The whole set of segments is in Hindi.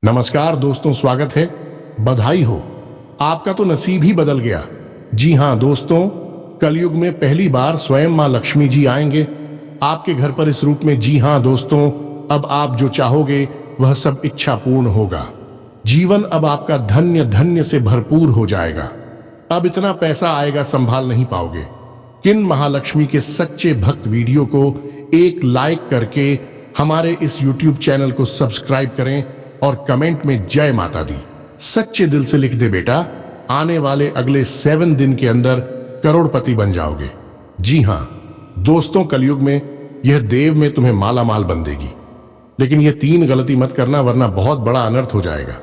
नमस्कार दोस्तों, स्वागत है। बधाई हो, आपका तो नसीब ही बदल गया। जी हां दोस्तों, कलयुग में पहली बार स्वयं मां लक्ष्मी जी आएंगे आपके घर पर इस रूप में। जी हां दोस्तों, अब आप जो चाहोगे वह सब इच्छा पूर्ण होगा। जीवन अब आपका धन्य धन्य से भरपूर हो जाएगा। अब इतना पैसा आएगा संभाल नहीं पाओगे। किन महालक्ष्मी के सच्चे भक्त वीडियो को एक लाइक करके हमारे इस YouTube चैनल को सब्सक्राइब करें और कमेंट में जय माता दी सच्चे दिल से लिख दे बेटा। आने वाले अगले 7 दिन के अंदर करोड़पति बन जाओगे। जी हां दोस्तों, कलयुग में यह देव में तुम्हें माला माल बन देगी। लेकिन यह 3 गलती मत करना, वरना बहुत बड़ा अनर्थ हो जाएगा।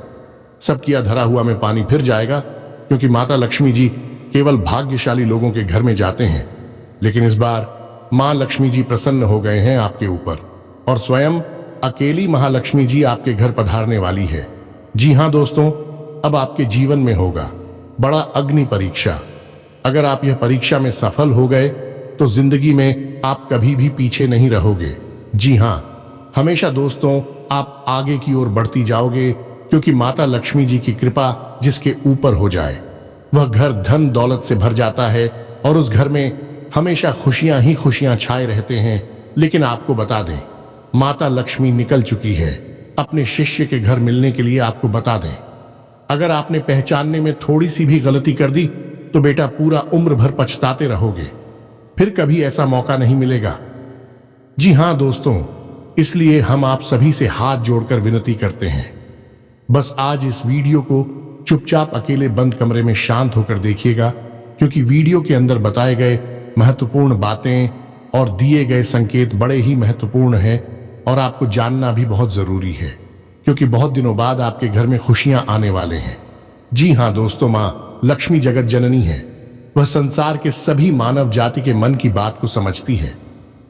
सब किया धरा हुआ में पानी फिर जाएगा, क्योंकि माता लक्ष्मी जी केवल भाग्यशाली लोगों के घर में जाते हैं। लेकिन इस बार मां लक्ष्मी जी प्रसन्न हो गए हैं आपके ऊपर, और स्वयं अकेली महालक्ष्मी जी आपके घर पधारने वाली है। जी हां दोस्तों, अब आपके जीवन में होगा बड़ा अग्नि परीक्षा। अगर आप यह परीक्षा में सफल हो गए तो जिंदगी में आप कभी भी पीछे नहीं रहोगे। जी हां, हमेशा दोस्तों आप आगे की ओर बढ़ती जाओगे, क्योंकि माता लक्ष्मी जी की कृपा जिसके ऊपर हो जाए वह घर धन दौलत से भर जाता है, और उस घर में हमेशा खुशियां ही खुशियां छाए रहते हैं। लेकिन आपको बता दें, माता लक्ष्मी निकल चुकी है अपने शिष्य के घर मिलने के लिए। आपको बता दें, अगर आपने पहचानने में थोड़ी सी भी गलती कर दी तो बेटा पूरा उम्र भर पछताते रहोगे। फिर कभी ऐसा मौका नहीं मिलेगा। जी हां दोस्तों, इसलिए हम आप सभी से हाथ जोड़कर विनती करते हैं, बस आज इस वीडियो को चुपचाप अकेले बंद कमरे में शांत होकर देखिएगा, क्योंकि वीडियो के अंदर बताए गए महत्वपूर्ण बातें और दिए गए संकेत बड़े ही महत्वपूर्ण हैं, और आपको जानना भी बहुत जरूरी है, क्योंकि बहुत दिनों बाद आपके घर में खुशियां आने वाले हैं। जी हां दोस्तों, मां लक्ष्मी जगत जननी है। वह संसार के सभी मानव जाति के मन की बात को समझती है।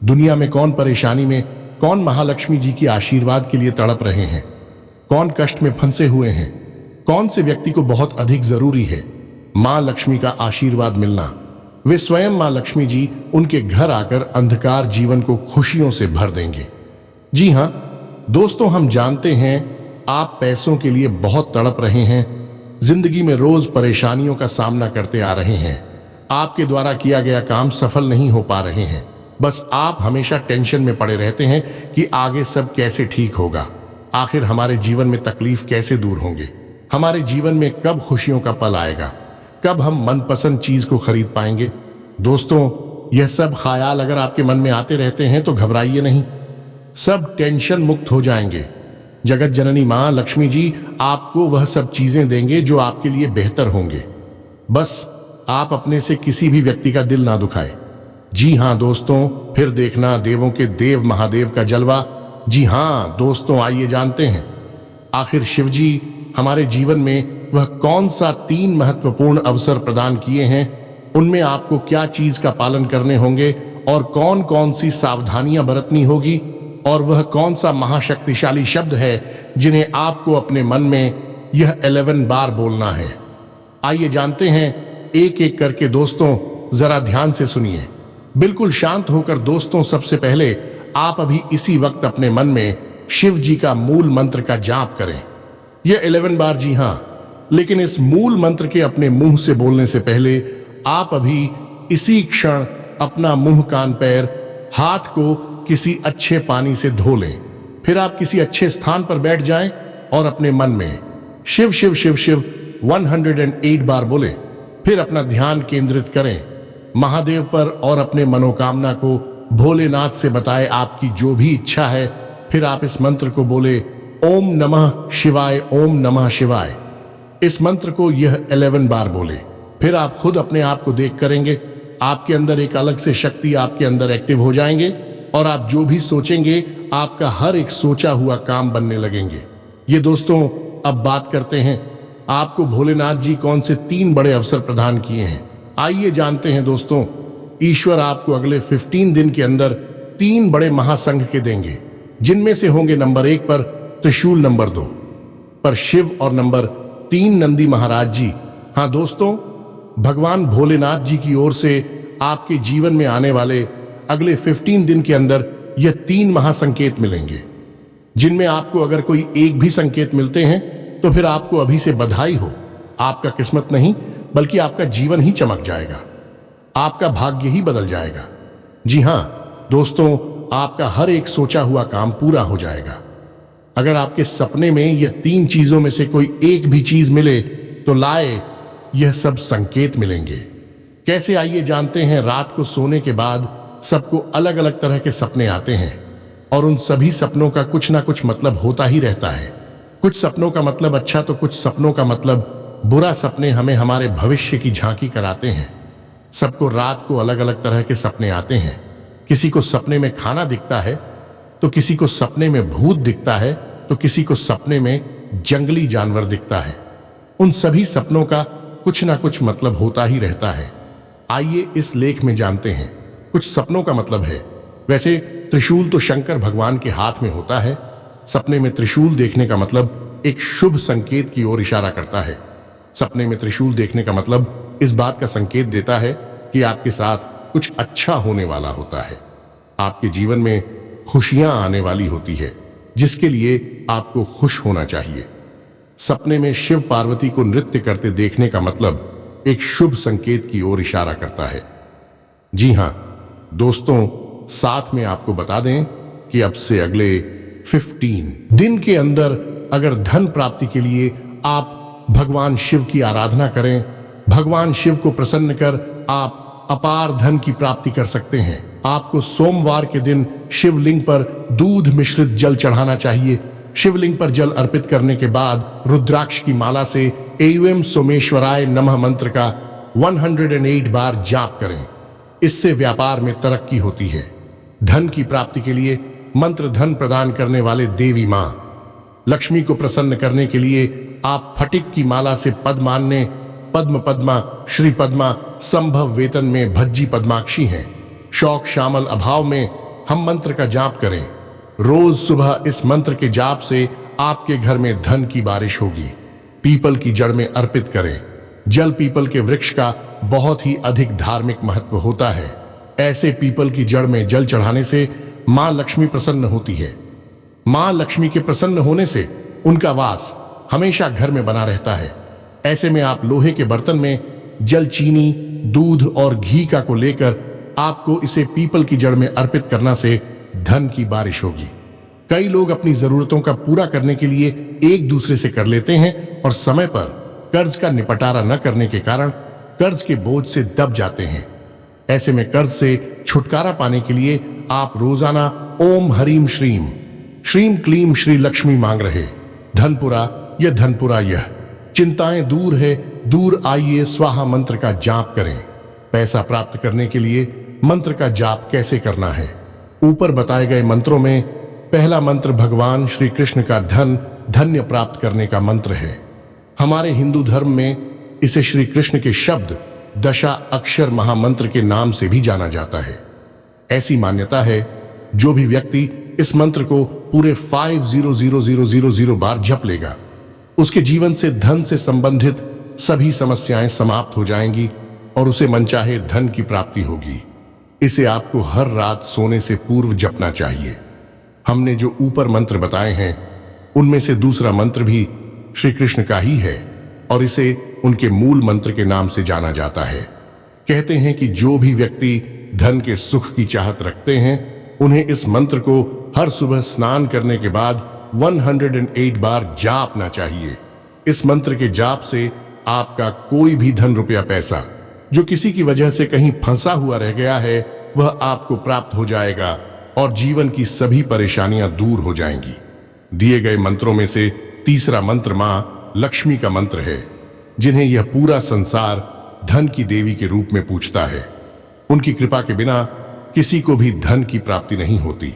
दुनिया में कौन परेशानी में, कौन महालक्ष्मी जी की आशीर्वाद के लिए तड़प रहे हैं, कौन कष्ट में फंसे हुए हैं, कौन से व्यक्ति को बहुत अधिक जरूरी है मां लक्ष्मी का आशीर्वाद मिलना, वे स्वयं मां लक्ष्मी जी उनके घर आकर अंधकार जीवन को खुशियों से भर देंगे। जी हां दोस्तों, हम जानते हैं आप पैसों के लिए बहुत तड़प रहे हैं, जिंदगी में रोज परेशानियों का सामना करते आ रहे हैं। आपके द्वारा किया गया काम सफल नहीं हो पा रहे हैं। बस आप हमेशा टेंशन में पड़े रहते हैं कि आगे सब कैसे ठीक होगा, आखिर हमारे जीवन में तकलीफ कैसे दूर होंगे, हमारे जीवन में कब खुशियों का पल आएगा, कब हम मनपसंद चीज को खरीद पाएंगे। दोस्तों, यह सब ख्याल अगर आपके मन में आते रहते हैं तो घबराइए नहीं, सब टेंशन मुक्त हो जाएंगे। जगत जननी मां लक्ष्मी जी आपको वह सब चीजें देंगे जो आपके लिए बेहतर होंगे। बस आप अपने से किसी भी व्यक्ति का दिल ना दुखाए। जी हां दोस्तों, फिर देखना देवों के देव महादेव का जलवा। जी हां दोस्तों, आइए जानते हैं आखिर शिव जी हमारे जीवन में वह कौन सा 3 महत्वपूर्ण अवसर प्रदान किए हैं, उनमें आपको क्या चीज का पालन करने होंगे, और कौन कौन सी सावधानियां बरतनी होगी, और वह कौन सा महाशक्तिशाली शब्द है जिन्हें आपको अपने मन में यह 11 बार बोलना है। आइए जानते हैं एक एक करके। दोस्तों जरा ध्यान से सुनिए, बिल्कुल शांत होकर। दोस्तों सबसे पहले आप अभी इसी वक्त अपने मन में शिव जी का मूल मंत्र का जाप करें। यह 11 बार, जी हां, लेकिन इस मूल मंत्र के अपने मुंह से बोलने से पहले आप अभी इसी क्षण अपना मुंह, कान, पैर, हाथ को किसी अच्छे पानी से धो लें। फिर आप किसी अच्छे स्थान पर बैठ जाएं और अपने मन में शिव शिव शिव शिव 108 बार बोले। फिर अपना ध्यान केंद्रित करें महादेव पर और अपने मनोकामना को भोलेनाथ से बताएं, आपकी जो भी इच्छा है। फिर आप इस मंत्र को बोले, ओम नमः शिवाय, ओम नमः शिवाय। इस मंत्र को यह 11 बार बोले। फिर आप खुद अपने आप को देख करेंगे, आपके अंदर एक अलग से शक्ति आपके अंदर एक्टिव हो जाएंगे, और आप जो भी सोचेंगे आपका हर एक सोचा हुआ काम बनने लगेंगे। ये दोस्तों, अब बात करते हैं आपको भोलेनाथ जी कौन से 3 बड़े अवसर प्रदान किए हैं। आइए जानते हैं दोस्तों। ईश्वर आपको अगले 15 दिन के अंदर 3 बड़े महासंघ के देंगे, जिनमें से होंगे नंबर 1 पर त्रिशूल, नंबर 2 पर शिव, और नंबर 3 नंदी महाराज जी। हाँ दोस्तों, भगवान भोलेनाथ जी की ओर से आपके जीवन में आने वाले अगले 15 दिन के अंदर यह 3 महासंकेत मिलेंगे। जिनमें आपको अगर कोई एक भी संकेत मिलते हैं तो फिर आपको अभी से बधाई हो। आपका किस्मत नहीं बल्कि आपका जीवन ही चमक जाएगा, आपका भाग्य ही बदल जाएगा। जी हां दोस्तों, आपका हर एक सोचा हुआ काम पूरा हो जाएगा। अगर आपके सपने में यह 3 चीजों में से कोई एक भी चीज मिले तो लाए यह सब संकेत मिलेंगे। कैसे, आइए जानते हैं। रात को सोने के बाद सबको अलग अलग तरह के सपने आते हैं और उन सभी सपनों का कुछ ना कुछ मतलब होता ही रहता है। कुछ सपनों का मतलब अच्छा तो कुछ सपनों का मतलब बुरा। सपने हमें हमारे भविष्य की झांकी कराते हैं। सबको रात को अलग अलग तरह के सपने आते हैं। किसी को सपने में खाना दिखता है तो किसी को सपने में भूत दिखता है तो किसी को सपने में जंगली जानवर दिखता है। उन सभी सपनों का कुछ ना कुछ मतलब होता ही रहता है। आइए इस लेख में जानते हैं कुछ सपनों का मतलब है। वैसे त्रिशूल तो शंकर भगवान के हाथ में होता है। सपने में त्रिशूल देखने का मतलब एक शुभ संकेत की ओर इशारा करता है। सपने में त्रिशूल देखने का मतलब इस बात का संकेत देता है कि आपके साथ कुछ अच्छा होने वाला होता है। आपके जीवन में खुशियां आने वाली होती है, जिसके लिए आपको खुश होना चाहिए। सपने में शिव पार्वती को नृत्य करते देखने का मतलब एक शुभ संकेत की ओर इशारा करता है। जी हां दोस्तों, साथ में आपको बता दें कि अब से अगले 15 दिन के अंदर अगर धन प्राप्ति के लिए आप भगवान शिव की आराधना करें, भगवान शिव को प्रसन्न कर आप अपार धन की प्राप्ति कर सकते हैं। आपको सोमवार के दिन शिवलिंग पर दूध मिश्रित जल चढ़ाना चाहिए। शिवलिंग पर जल अर्पित करने के बाद रुद्राक्ष की माला से एवं सोमेश्वराय नमः मंत्र का 108 बार जाप करें। इससे व्यापार में तरक्की होती है। धन की प्राप्ति के लिए मंत्र धन प्रदान करने वाले देवी मां लक्ष्मी को प्रसन्न करने के लिए आप फटिक की माला से पद्मान्य, पद्म पद्मा, श्री पद्मा, संभव वेतन में भज्जी पद्माक्षी हैं। शौक शामल अभाव में हम मंत्र का जाप करें। रोज सुबह इस मंत्र के जाप से आपके घर में धन की बारिश होगी। पीपल की जड़ में अर्पित करें। जल पीपल के वृक्ष का बहुत ही अधिक धार्मिक महत्व होता है। ऐसे पीपल की जड़ में जल चढ़ाने से मां लक्ष्मी प्रसन्न होती है। मां लक्ष्मी के प्रसन्न होने से उनका वास हमेशा घर में बना रहता है। ऐसे में आप लोहे के बर्तन में जल, चीनी, दूध और घी का को लेकर आपको इसे पीपल की जड़ में अर्पित करना से धन की बारिश होगी। कई लोग अपनी जरूरतों का पूरा करने के लिए एक दूसरे से कर लेते हैं और समय पर कर्ज का निपटारा न करने के कारण कर्ज के बोझ से दब जाते हैं। ऐसे में कर्ज से छुटकारा पाने के लिए आप रोजाना ओम हरीम श्रीम, श्रीम क्लीम श्री लक्ष्मी मांग रहे। धनपुरा यह धनपुरा यह, चिंताएं दूर है दूर आइए स्वाहा मंत्र का जाप करें। पैसा प्राप्त करने के लिए मंत्र का जाप कैसे करना है? ऊपर बताए गए मंत्रों में पहला मंत्र भगवान श्री कृष्ण का धन धन्य प्राप्त करने का मंत्र है। हमारे हिंदू धर्म में इसे श्री कृष्ण के शब्द दशा अक्षर महामंत्र के नाम से भी जाना जाता है। ऐसी मान्यता है जो भी व्यक्ति इस मंत्र को पूरे 500000 बार जप लेगा उसके जीवन से धन से संबंधित सभी समस्याएं समाप्त हो जाएंगी और उसे मनचाहे धन की प्राप्ति होगी। इसे आपको हर रात सोने से पूर्व जपना चाहिए। हमने जो ऊपर मंत्र बताए हैं उनमें से दूसरा मंत्र भी श्री कृष्ण का ही है और इसे उनके मूल मंत्र के नाम से जाना जाता है। कहते हैं कि जो भी व्यक्ति धन के सुख की चाहत रखते हैं उन्हें इस मंत्र को हर सुबह स्नान करने के बाद 108 बार जापना चाहिए। इस मंत्र के जाप से आपका कोई भी धन रुपया पैसा जो किसी की वजह से कहीं फंसा हुआ रह गया है वह आपको प्राप्त हो जाएगा और जीवन की सभी परेशानियां दूर हो जाएंगी। दिए गए मंत्रों में से तीसरा मंत्र मां लक्ष्मी का मंत्र है, जिन्हें यह पूरा संसार धन की देवी के रूप में पूजता है। उनकी कृपा के बिना किसी को भी धन की प्राप्ति नहीं होती।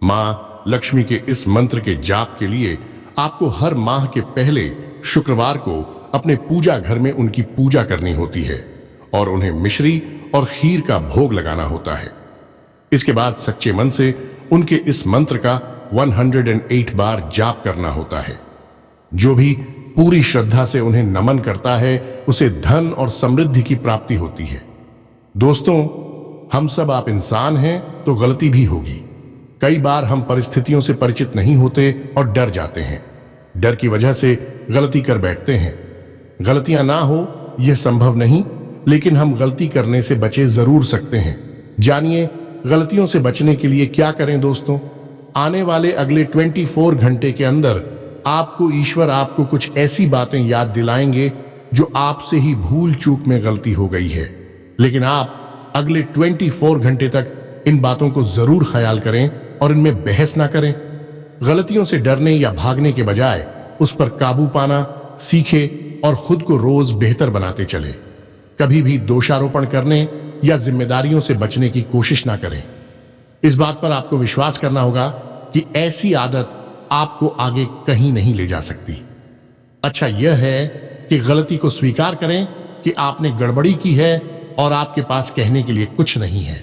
मां लक्ष्मी के इस मंत्र के जाप के लिए आपको हर माह के पहले शुक्रवार को अपने पूजा घर में उनकी पूजा करनी होती है और उन्हें मिश्री और खीर का भोग लगाना होता है। इसके बाद सच्चे मन से उनके इस मंत्र का 108 बार जाप करना होता है। जो भी पूरी श्रद्धा से उन्हें नमन करता है उसे धन और समृद्धि की प्राप्ति होती है। दोस्तों, हम सब आप इंसान हैं तो गलती भी होगी, कई बार हम परिस्थितियों से परिचित नहीं होते और डर जाते हैं। डर की वजह से गलती कर बैठते हैं। गलतियां ना हो यह संभव नहीं, लेकिन हम गलती करने से बचे जरूर सकते हैं। जानिए गलतियों से बचने के लिए क्या करें दोस्तों। आने वाले अगले 24 घंटे के अंदर आपको ईश्वर आपको कुछ ऐसी बातें याद दिलाएंगे जो आपसे ही भूल चूक में गलती हो गई है, लेकिन आप अगले 24 घंटे तक इन बातों को जरूर ख्याल करें और इनमें बहस ना करें। गलतियों से डरने या भागने के बजाय उस पर काबू पाना सीखे और खुद को रोज बेहतर बनाते चले। कभी भी दोषारोपण करने या जिम्मेदारियों से बचने की कोशिश ना करें। इस बात पर आपको विश्वास करना होगा कि ऐसी आदत आपको आगे कहीं नहीं ले जा सकती। अच्छा यह है कि गलती को स्वीकार करें कि आपने गड़बड़ी की है और आपके पास कहने के लिए कुछ नहीं है।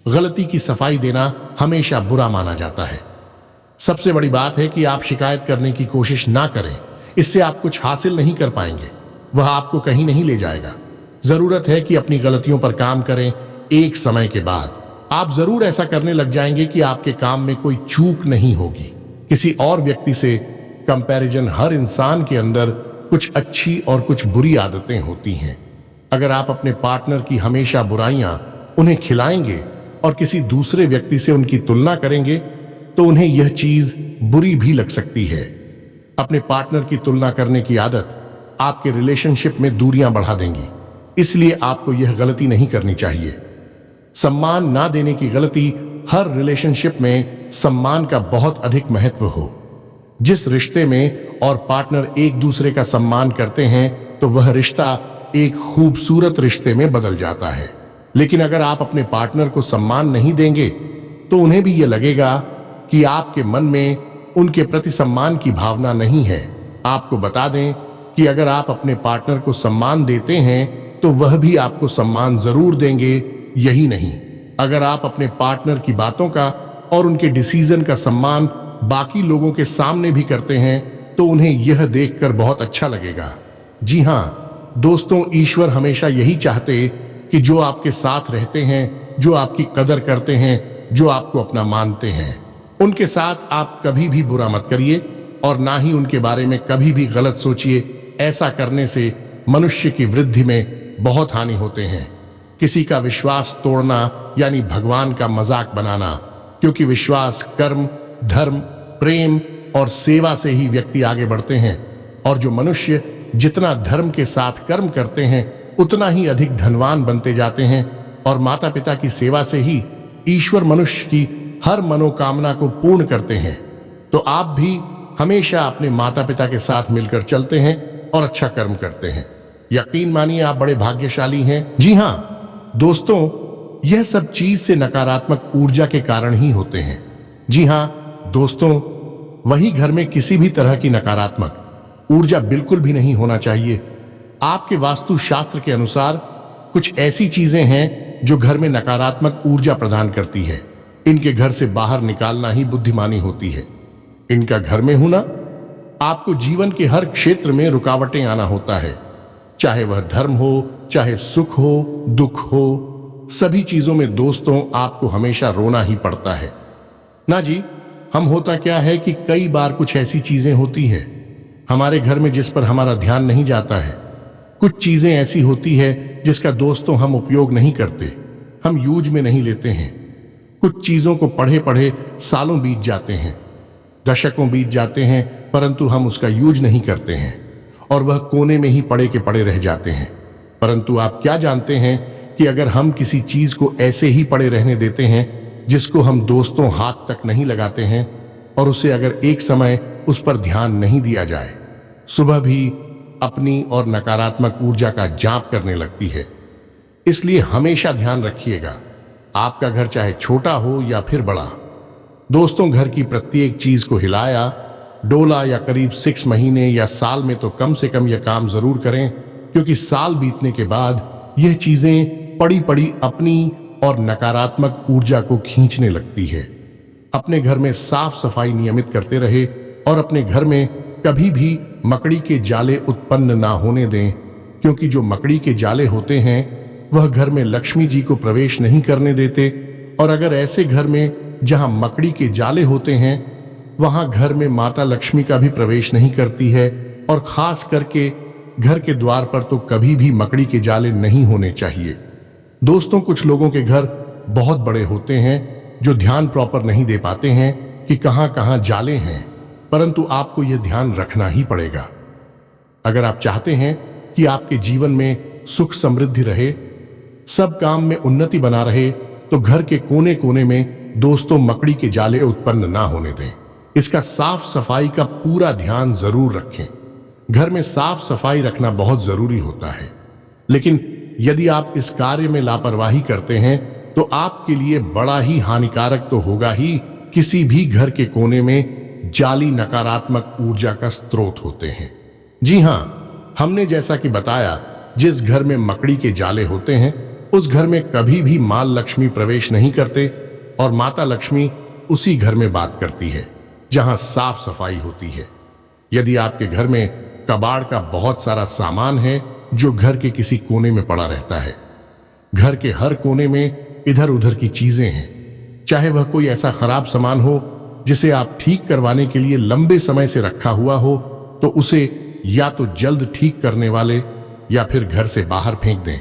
गलती की सफाई देना हमेशा बुरा माना जाता है। सबसे बड़ी बात है कि आप शिकायत करने की कोशिश ना करें। इससे आप कुछ हासिल नहीं कर पाएंगे, वह आपको कहीं नहीं ले जाएगा। जरूरत है कि अपनी गलतियों पर काम करें। एक समय के बाद आप जरूर ऐसा करने लग जाएंगे कि आपके काम में कोई चूक नहीं होगी। किसी और व्यक्ति से कंपैरिजन, हर इंसान के अंदर कुछ अच्छी और कुछ बुरी आदतें होती हैं। अगर आप अपने पार्टनर की हमेशा बुराइयां उन्हें खिलाएंगे और किसी दूसरे व्यक्ति से उनकी तुलना करेंगे तो उन्हें यह चीज बुरी भी लग सकती है। अपने पार्टनर की तुलना करने की आदत आपके रिलेशनशिप में दूरियां बढ़ा देंगी, इसलिए आपको यह गलती नहीं करनी चाहिए। सम्मान ना देने की गलती, हर रिलेशनशिप में सम्मान का बहुत अधिक महत्व हो। जिस रिश्ते में और पार्टनर एक दूसरे का सम्मान करते हैं तो वह रिश्ता एक खूबसूरत रिश्ते में बदल जाता है। लेकिन अगर आप अपने पार्टनर को सम्मान नहीं देंगे तो उन्हें भी यह लगेगा कि आपके मन में उनके प्रति सम्मान की भावना नहीं है। आपको बता दें कि अगर आप अपने पार्टनर को सम्मान देते हैं तो वह भी आपको सम्मान जरूर देंगे। यही नहीं, अगर आप अपने पार्टनर की बातों का और उनके डिसीजन का सम्मान बाकी लोगों के सामने भी करते हैं तो उन्हें यह देखकर बहुत अच्छा लगेगा। जी हाँ दोस्तों, ईश्वर हमेशा यही चाहते कि जो आपके साथ रहते हैं, जो आपकी कदर करते हैं, जो आपको अपना मानते हैं, उनके साथ आप कभी भी बुरा मत करिए और ना ही उनके बारे में कभी भी गलत सोचिए। ऐसा करने से मनुष्य की वृद्धि में बहुत हानि होते हैं। किसी का विश्वास तोड़ना यानी भगवान का मजाक बनाना, क्योंकि विश्वास, कर्म, धर्म, प्रेम और सेवा से ही व्यक्ति आगे बढ़ते हैं। और जो मनुष्य जितना धर्म के साथ कर्म करते हैं उतना ही अधिक धनवान बनते जाते हैं। और माता पिता की सेवा से ही ईश्वर मनुष्य की हर मनोकामना को पूर्ण करते हैं। तो आप भी हमेशा अपने माता पिता के साथ मिलकर चलते हैं और अच्छा कर्म करते हैं। यकीन मानिए आप बड़े भाग्यशाली हैं। जी हाँ दोस्तों, यह सब चीज से नकारात्मक ऊर्जा के कारण ही होते हैं। जी हाँ दोस्तों, वही घर में किसी भी तरह की नकारात्मक ऊर्जा बिल्कुल भी नहीं होना चाहिए। आपके वास्तु शास्त्र के अनुसार कुछ ऐसी चीजें हैं जो घर में नकारात्मक ऊर्जा प्रदान करती है। इनके घर से बाहर निकालना ही बुद्धिमानी होती है। इनका घर में होना आपको जीवन के हर क्षेत्र में रुकावटें आना होता है, चाहे वह धर्म हो, चाहे सुख हो, दुख हो, सभी चीजों में दोस्तों आपको हमेशा रोना ही पड़ता है ना जी। हम होता क्या है कि कई बार कुछ ऐसी चीजें होती है हमारे घर में जिस पर हमारा ध्यान नहीं जाता है। कुछ चीजें ऐसी होती है जिसका दोस्तों हम उपयोग नहीं करते, हम यूज में नहीं लेते हैं। कुछ चीजों को पढ़े पढ़े सालों बीत जाते हैं, दशकों बीत जाते हैं, परंतु हम उसका यूज नहीं करते हैं और वह कोने में ही पड़े के पड़े रह जाते हैं। परंतु आप क्या जानते हैं कि अगर हम किसी चीज को ऐसे ही पड़े रहने देते हैं जिसको हम दोस्तों हाथ तक नहीं लगाते हैं और उसे अगर एक समय उस पर ध्यान नहीं दिया जाए, सुबह भी अपनी और नकारात्मक ऊर्जा का जाप करने लगती है। इसलिए हमेशा ध्यान रखिएगा, आपका घर चाहे छोटा हो या फिर बड़ा, दोस्तों घर की प्रत्येक चीज को हिलाया डोला या करीब 6 महीने या साल में तो कम से कम यह काम जरूर करें, क्योंकि साल बीतने के बाद यह चीजें पड़ी पड़ी अपनी और नकारात्मक ऊर्जा को खींचने लगती है। अपने घर में साफ सफाई नियमित करते रहे और अपने घर में कभी भी मकड़ी के जाले उत्पन्न ना होने दें, क्योंकि जो मकड़ी के जाले होते हैं वह घर में लक्ष्मी जी को प्रवेश नहीं करने देते। और अगर ऐसे घर में जहां मकड़ी के जाले होते हैं वहां घर में माता लक्ष्मी का भी प्रवेश नहीं करती है, और खास करके घर के द्वार पर तो कभी भी मकड़ी के जाले नहीं होने चाहिए। दोस्तों, कुछ लोगों के घर बहुत बड़े होते हैं जो ध्यान प्रॉपर नहीं दे पाते हैं कि कहां कहां जाले हैं, परंतु आपको यह ध्यान रखना ही पड़ेगा। अगर आप चाहते हैं कि आपके जीवन में सुख समृद्धि रहे, सब काम में उन्नति बना रहे, तो घर के कोने कोने में दोस्तों मकड़ी के जाले उत्पन्न ना होने दें। इसका साफ सफाई का पूरा ध्यान जरूर रखें। घर में साफ सफाई रखना बहुत जरूरी होता है, लेकिन यदि आप इस कार्य में लापरवाही करते हैं तो आपके लिए बड़ा ही हानिकारक तो होगा ही। किसी भी घर के कोने में जाली नकारात्मक ऊर्जा का स्रोत होते हैं। जी हां, हमने जैसा कि बताया, जिस घर में मकड़ी के जाले होते हैं उस घर में कभी भी मां लक्ष्मी प्रवेश नहीं करते, और माता लक्ष्मी उसी घर में बात करती है जहां साफ सफाई होती है। यदि आपके घर में कबाड़ का बहुत सारा सामान है जो घर के किसी कोने में पड़ा रहता है, घर के हर कोने में इधर उधर की चीजें हैं, चाहे वह कोई ऐसा खराब सामान हो जिसे आप ठीक करवाने के लिए लंबे समय से रखा हुआ हो, तो उसे या तो जल्द ठीक करने वाले या फिर घर से बाहर फेंक दें।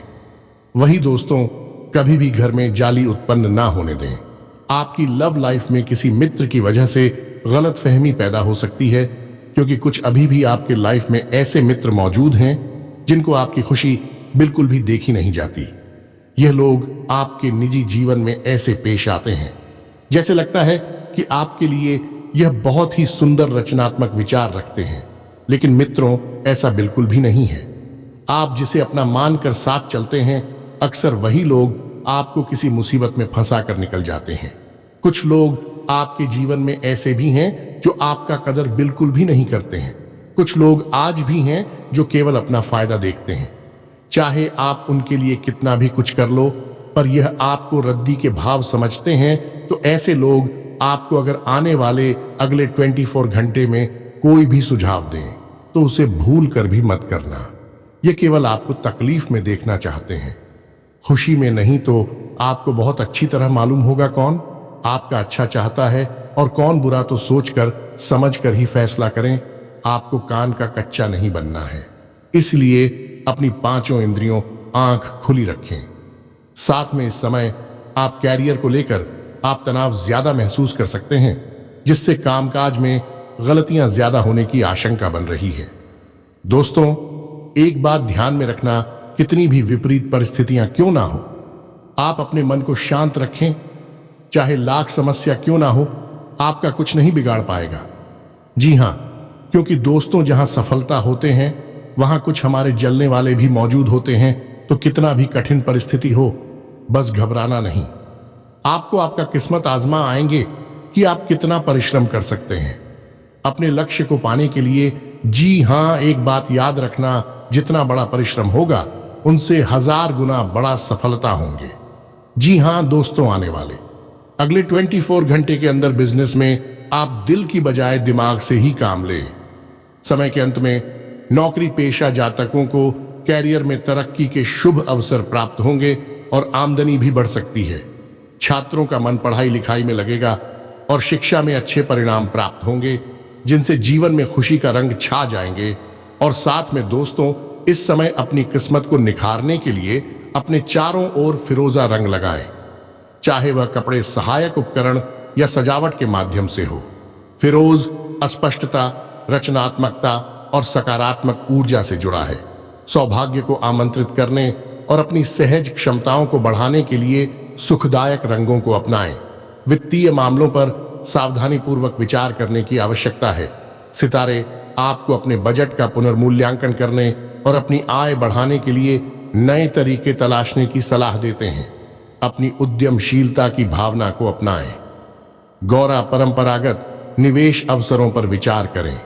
वही दोस्तों, कभी भी घर में जाली उत्पन्न ना होने दें। आपकी लव लाइफ में किसी मित्र की वजह से गलतफहमी पैदा हो सकती है, क्योंकि कुछ अभी भी आपके लाइफ में ऐसे मित्र मौजूद हैं जिनको आपकी खुशी बिल्कुल भी देखी नहीं जाती। यह लोग आपके निजी जीवन में ऐसे पेश आते हैं जैसे लगता है कि आपके लिए यह बहुत ही सुंदर रचनात्मक विचार रखते हैं, लेकिन मित्रों, ऐसा बिल्कुल भी नहीं है। आप जिसे अपना मानकर साथ चलते हैं, अक्सर वही लोग आपको किसी मुसीबत में फंसा कर निकल जाते हैं। कुछ लोग आपके जीवन में ऐसे भी हैं जो आपका कदर बिल्कुल भी नहीं करते हैं। कुछ लोग आज भी हैं जो केवल अपना फायदा देखते हैं। चाहे आप उनके लिए कितना भी कुछ कर लो, पर यह आपको रद्दी के भाव समझते हैं, तो ऐसे लोग आपको अगर आने वाले अगले 24 घंटे में कोई भी सुझाव दें तो उसे भूल कर भी मत करना। यह केवल आपको तकलीफ में देखना चाहते हैं, खुशी में नहीं। तो आपको बहुत अच्छी तरह मालूम होगा कौन आपका अच्छा चाहता है और कौन बुरा, तो सोचकर समझकर ही फैसला करें। आपको कान का कच्चा नहीं बनना है, इसलिए अपनी पांचों इंद्रियों आंख खुली रखें। साथ में इस समय आप कैरियर को लेकर आप तनाव ज्यादा महसूस कर सकते हैं, जिससे कामकाज में गलतियां ज्यादा होने की आशंका बन रही है। दोस्तों, एक बात ध्यान में रखना, कितनी भी विपरीत परिस्थितियां क्यों ना हो, आप अपने मन को शांत रखें। चाहे लाख समस्या क्यों ना हो, आपका कुछ नहीं बिगाड़ पाएगा। जी हां, क्योंकि दोस्तों, जहां सफलता होते हैं वहां कुछ हमारे जलने वाले भी मौजूद होते हैं। तो कितना भी कठिन परिस्थिति हो, बस घबराना नहीं। आपको आपका किस्मत आजमा आएंगे कि आप कितना परिश्रम कर सकते हैं अपने लक्ष्य को पाने के लिए। जी हां, एक बात याद रखना, जितना बड़ा परिश्रम होगा उनसे 1000 गुना बड़ा सफलता होंगे। जी हां दोस्तों, आने वाले अगले 24 घंटे के अंदर बिजनेस में आप दिल की बजाय दिमाग से ही काम ले। समय के अंत में नौकरी पेशा जातकों को कैरियर में तरक्की के शुभ अवसर प्राप्त होंगे और आमदनी भी बढ़ सकती है। छात्रों का मन पढ़ाई लिखाई में लगेगा और शिक्षा में अच्छे परिणाम प्राप्त होंगे, जिनसे जीवन में खुशी का रंग छा जाएंगे। और साथ में दोस्तों, इस समय अपनी किस्मत को निखारने के लिए अपने चारों ओर फिरोजा रंग लगाएं, चाहे वह कपड़े, सहायक उपकरण या सजावट के माध्यम से हो। फिरोज अस्पष्टता, रचनात्मकता और सकारात्मक ऊर्जा से जुड़ा है। सौभाग्य को आमंत्रित करने और अपनी सहज क्षमताओं को बढ़ाने के लिए सुखदायक रंगों को अपनाएं। वित्तीय मामलों पर सावधानी पूर्वक विचार करने की आवश्यकता है। सितारे आपको अपने बजट का पुनर्मूल्यांकन करने और अपनी आय बढ़ाने के लिए नए तरीके तलाशने की सलाह देते हैं। अपनी उद्यमशीलता की भावना को अपनाएं। गौरा परंपरागत निवेश अवसरों पर विचार करें।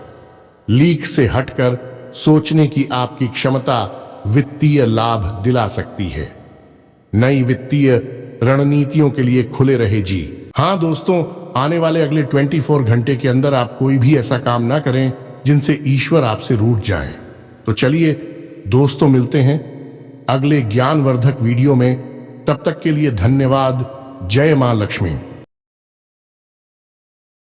लीक से हटकर सोचने की आपकी क्षमता वित्तीय लाभ दिला सकती है। नई वित्तीय रणनीतियों के लिए खुले रहे जी। हां दोस्तों, आने वाले अगले 24 घंटे के अंदर आप कोई भी ऐसा काम ना करें जिनसे ईश्वर आपसे रूठ जाएं। तो चलिए दोस्तों, मिलते हैं अगले ज्ञानवर्धक वीडियो में। तब तक के लिए धन्यवाद। जय मां लक्ष्मी।